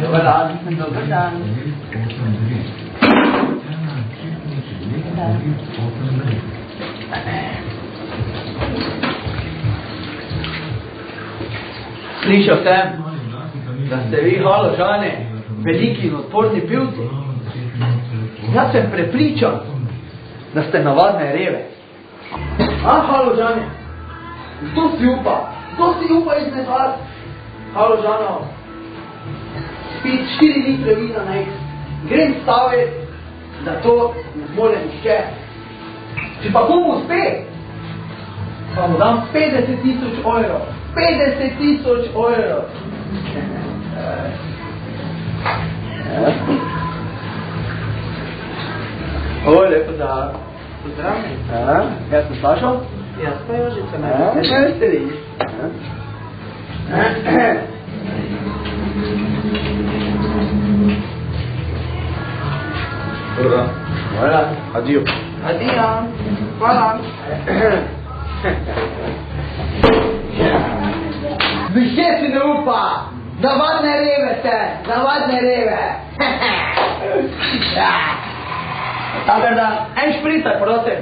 Dobar dan. Dobar dan. Slišal sem, da ste vi, Haložane, veliki in odporni pivci. Jaz sem prepričan, da ste navadne reve. Haložane, kdo si upa? Kdo si upa izmed vas? Haložanov, spit 4 litre vina na eks. Grem staviti, da to ne zmore nišče. Če pa komu uspe, pa mu dam 50 000 evrov. 50 000 evrov. Oj, lepo da. Pozdravljeni. Jaz sem Sašo? Jaz pa Jožica. Ne ste li? Dobro. Hvala. Adijo. Adijo. Hvala. Nihče si ne upa! Navadne reve ste! Navadne reve! Tako da, en špricer, prosim.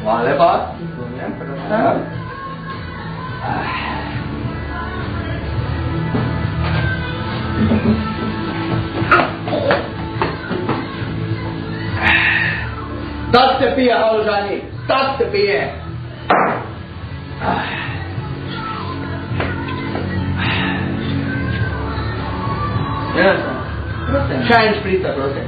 Hvala lepa. Tak se pije, Haložani, tak se pije. Še en špricer, prosim.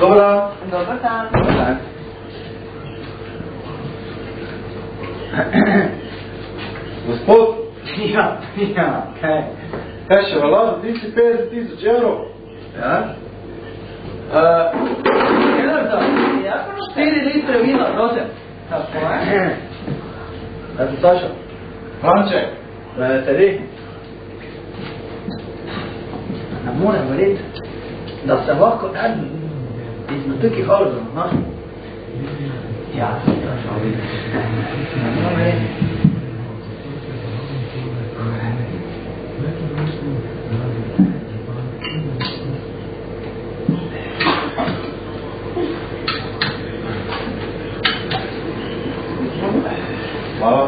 Dobro. Dobar dan. Dobar dan. Gospod, Kaj? kaj še vala, ti si 50 000 evrov? Ja? Jenarca, 4 litre vina, prosim. Tako je. Ja sem Sašo. Franček. Sedi. Ne morem verjeti, da se lahko eden izmed tukaj Haložanov našel. Ja, Sašo. Ne morem verjeti. Hvala.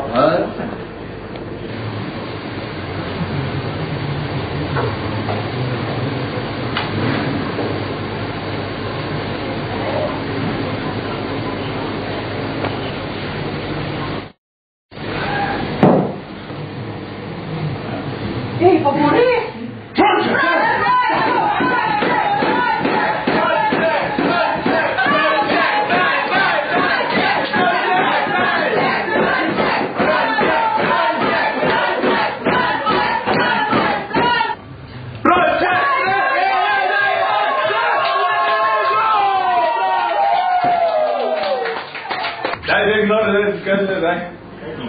Ej, pa bori!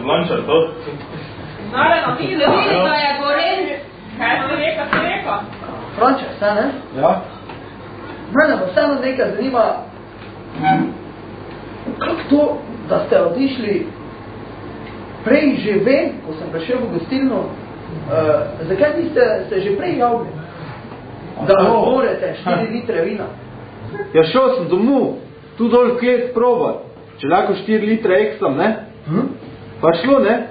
Lančar to. Naravno, ti ne vidi, da je goren. Kaj si rekel? Franček, vse ne? Ja. Mene pa vseeno nekaj zanima, kako to, da ste odišli prej že vem, ko sem prišel v gostilno, zakaj niste se že prej javili, da morete 4 litre vina? Ja, šel sem domov, tu dol klet probat. Če lahko 4 litre eksam, ne? Pa šlo, ne?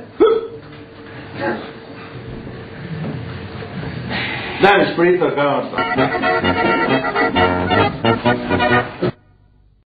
Daj mi špricer, kaj imaš tam?